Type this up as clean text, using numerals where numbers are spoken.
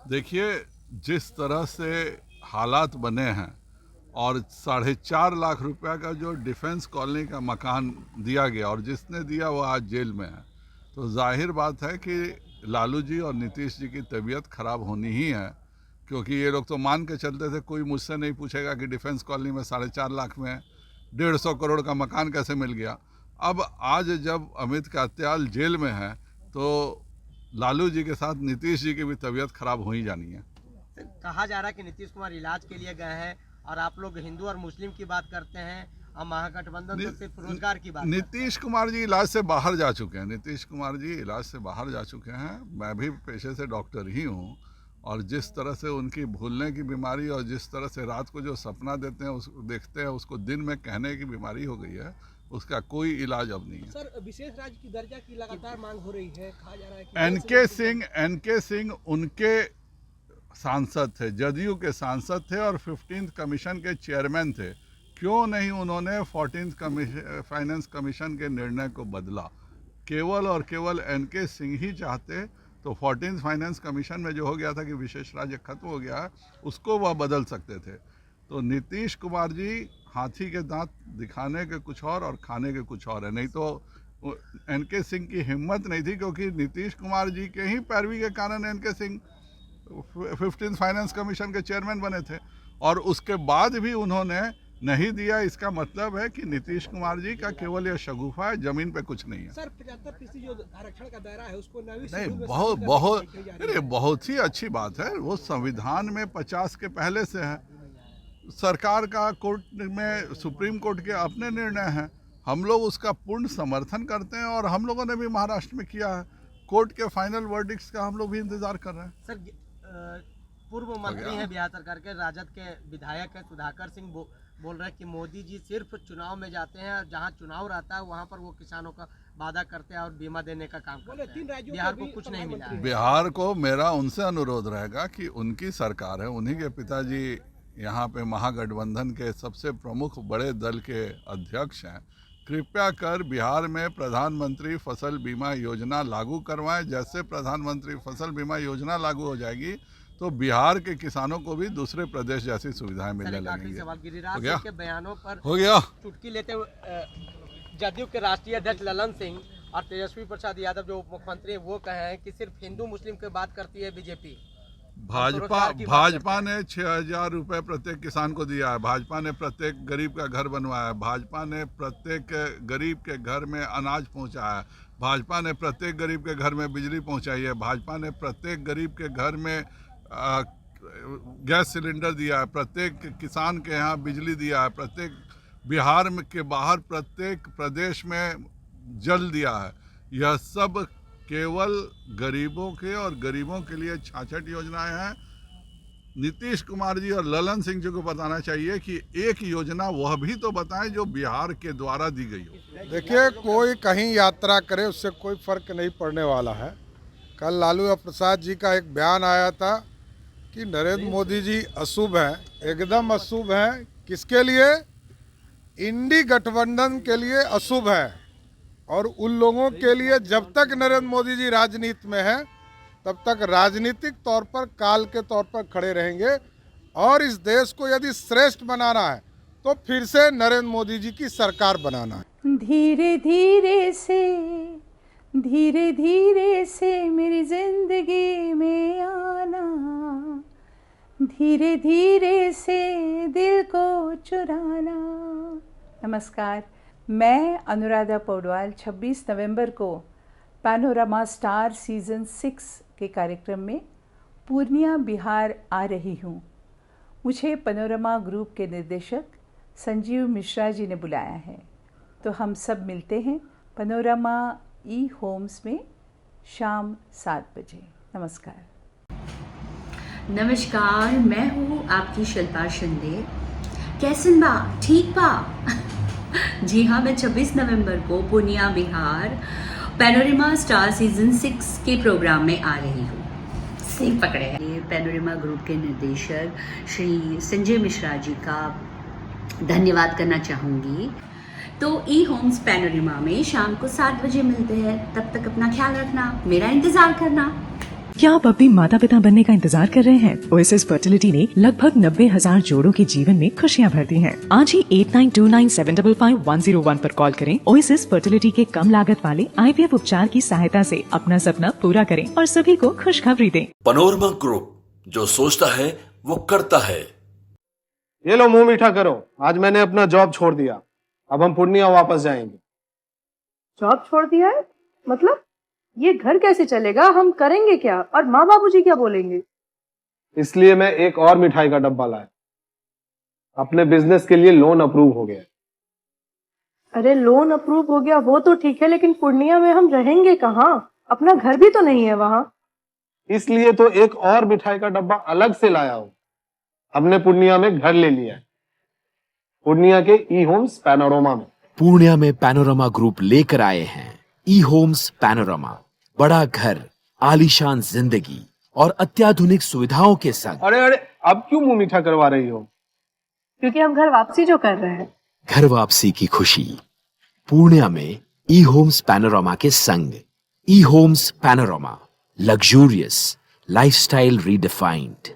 देखिए, जिस तरह से हालात बने हैं और 4.5 लाख रुपया का जो डिफेंस कॉलोनी का मकान दिया गया और जिसने दिया वो आज जेल में है, तो जाहिर बात है कि लालू जी और नीतीश जी की तबीयत खराब होनी ही है। क्योंकि ये लोग तो मान के चलते थे, कोई मुझसे नहीं पूछेगा कि डिफेंस कॉलोनी में 4.5 लाख में 150 करोड़ का मकान कैसे मिल गया। अब आज जब अमित कात्याल जेल में है तो लालू जी के साथ नीतीश जी की भी तबीयत खराब हो ही जानी है। कहा जा रहा है कि नीतीश कुमार इलाज के लिए गए हैं और आप लोग हिंदू और मुस्लिम की बात करते हैं और महागठबंधन तो सिर्फ रोजगार की बात। नीतीश कुमार जी इलाज से बाहर जा चुके हैं। नीतीश कुमार जी इलाज से बाहर जा चुके हैं। मैं भी पेशे से डॉक्टर ही हूँ और जिस तरह से उनकी भूलने की बीमारी और जिस तरह से रात को जो सपना देते हैं उसको देखते हैं उसको दिन में कहने की बीमारी हो गई है, उसका कोई इलाज अब नहीं है। सर, विशेष राज्य की दर्जा की लगातार मांग हो रही है। कहा जा रहा है कि एनके सिंह उनके सांसद थे, जदयू के सांसद थे और 15th कमीशन के चेयरमैन थे। क्यों नहीं उन्होंने 14th फाइनेंस कमीशन के निर्णय को बदला? केवल और केवल एनके सिंह ही चाहते तो 14th फाइनेंस कमीशन में जो हो गया था कि विशेष राज्य खत्म हो गया, उसको वह बदल सकते थे। तो नीतीश कुमार जी हाथी के दांत दिखाने के कुछ और खाने के कुछ और है। नहीं तो एनके सिंह की हिम्मत नहीं थी, क्योंकि नीतीश कुमार जी के ही पैरवी के कारण एनके सिंह 15th फाइनेंस कमीशन के चेयरमैन बने थे और उसके बाद भी उन्होंने नहीं दिया। इसका मतलब है कि नीतीश कुमार जी का केवल यह शगुफा है, जमीन पे कुछ नहीं है। सर, 75% जो आरक्षण का दायरा है उसको नहीं, बहुत ही अच्छी बात है। वो संविधान में 50 के पहले से है। सरकार का कोर्ट में, सुप्रीम कोर्ट के अपने निर्णय हैं। हम लोग उसका पूर्ण समर्थन करते हैं और हम लोगों ने भी महाराष्ट्र में किया है। कोर्ट के फाइनल वर्डिक्ट्स का हम लोग भी इंतजार कर रहे हैं। सर, पूर्व मंत्री हैं बिहार सरकार के, राजद के विधायक है सुधाकर सिंह बोल रहे हैं कि मोदी जी सिर्फ चुनाव में जाते हैं और जहां चुनाव रहता है वहां पर वो किसानों का वादा करते हैं और बीमा देने का काम करते हैं। बिहार को कुछ नहीं मिला है। बिहार को मेरा उनसे अनुरोध रहेगा कि उनकी सरकार है, उन्हीं के पिताजी यहाँ पे महागठबंधन के सबसे प्रमुख बड़े दल के अध्यक्ष हैं। कृपया कर बिहार में प्रधानमंत्री फसल बीमा योजना लागू करवाएं। जैसे प्रधानमंत्री फसल बीमा योजना लागू हो जाएगी तो बिहार के किसानों को भी दूसरे प्रदेश जैसी सुविधाएं मिलने लगेंगी। गिरिराज सिंह के बयानों पर हो गया चुटकी लेते हुए जदयू के राष्ट्रीय अध्यक्ष ललन सिंह और तेजस्वी प्रसाद यादव जो उप मुख्यमंत्री हैं वो कहे हैं कि सिर्फ हिंदू मुस्लिम की बात करती है बीजेपी। भाजपा ने 6,000 रुपए प्रत्येक किसान को दिया है। भाजपा ने प्रत्येक गरीब का घर बनवाया है। भाजपा ने प्रत्येक गरीब के घर में अनाज पहुंचाया है। भाजपा ने प्रत्येक गरीब के घर में बिजली पहुंचाई है। भाजपा ने प्रत्येक गरीब के घर में गैस सिलेंडर दिया है। प्रत्येक किसान के यहाँ बिजली दिया है। प्रत्येक बिहार में के बाहर प्रत्येक प्रदेश में जल दिया है। यह सब केवल गरीबों के और गरीबों के लिए 66 योजनाएं हैं। नीतीश कुमार जी और ललन सिंह जी को बताना चाहिए कि एक योजना वह भी तो बताएं जो बिहार के द्वारा दी गई हो। देखिए, कोई कहीं यात्रा करे उससे कोई फर्क नहीं पड़ने वाला है। कल लालू प्रसाद जी का एक बयान आया था कि नरेंद्र मोदी जी अशुभ हैं, एकदम अशुभ हैं। किसके लिए? इंडी गठबंधन के लिए अशुभ है और उन लोगों के लिए जब तक नरेंद्र मोदी जी राजनीति में हैं तब तक राजनीतिक तौर पर काल के तौर पर खड़े रहेंगे। और इस देश को यदि श्रेष्ठ बनाना है तो फिर से नरेंद्र मोदी जी की सरकार बनाना है। धीरे धीरे से मेरी जिंदगी में आना, धीरे धीरे से दिल को चुराना। नमस्कार, मैं अनुराधा पौडवाल 26 नवंबर को पैनोरमा स्टार सीज़न 6 के कार्यक्रम में पूर्णिया बिहार आ रही हूँ। मुझे पैनोरमा ग्रुप के निर्देशक संजीव मिश्रा जी ने बुलाया है, तो हम सब मिलते हैं पैनोरमा ई होम्स में शाम 7 बजे। नमस्कार। नमस्कार, मैं हूँ आपकी शिल्पा शिंदे। कैसन बा? ठीक बा? जी हाँ, मैं 26 नवंबर को Purnia Bihar panorama star season 6 के प्रोग्राम में आ रही हूँ। सही पकड़े हैं। ये पैनोरमा ग्रुप के निर्देशक श्री संजय मिश्रा जी का धन्यवाद करना चाहूँगी। तो ई होम्स पैनोरमा में शाम को 7 बजे मिलते हैं। तब तक अपना ख्याल रखना, मेरा इंतज़ार करना। क्या आप अपने माता पिता बनने का इंतजार कर रहे हैं? ओएसएस फर्टिलिटी ने लगभग 90,000 जोड़ों के जीवन में खुशियां भर दी हैं। आज ही 8929755101 पर कॉल करें। ओएसएस फर्टिलिटी के कम लागत वाले IVF उपचार की सहायता से अपना सपना पूरा करें और सभी को खुशखबरी दें। पैनोरमा ग्रुप, जो सोचता है वो करता है। ये लो मुंह मीठा करो, आज मैंने अपना जॉब छोड़ दिया, अब हम पूर्णिया वापस जाएंगे। जॉब छोड़ दिया है? मतलब ये घर कैसे चलेगा? हम करेंगे क्या? और माँ बाबूजी क्या बोलेंगे? इसलिए मैं एक और मिठाई का डब्बा लाया। अपने बिजनेस के लिए लोन अप्रूव हो गया। अरे लोन अप्रूव हो गया वो तो ठीक है, लेकिन पूर्णिया में हम रहेंगे कहाँ? अपना घर भी तो नहीं है वहाँ। इसलिए तो एक और मिठाई का डब्बा अलग से लाया हूँ। हमने पूर्णिया में घर ले लिया है, पूर्णिया के ई होम्स पैनोरमा में। पूर्णिया में पैनोरमा ग्रुप लेकर आए हैं ई होम्स पैनोरमा। बड़ा घर, आलीशान जिंदगी और अत्याधुनिक सुविधाओं के संग। अरे अरे, अब क्यों मुंह मीठा करवा रही हो? क्योंकि हम घर वापसी जो कर रहे हैं। घर वापसी की खुशी पूर्णिया में ई होम्स पैनोरमा के संग। ई homes panorama, luxurious lifestyle redefined.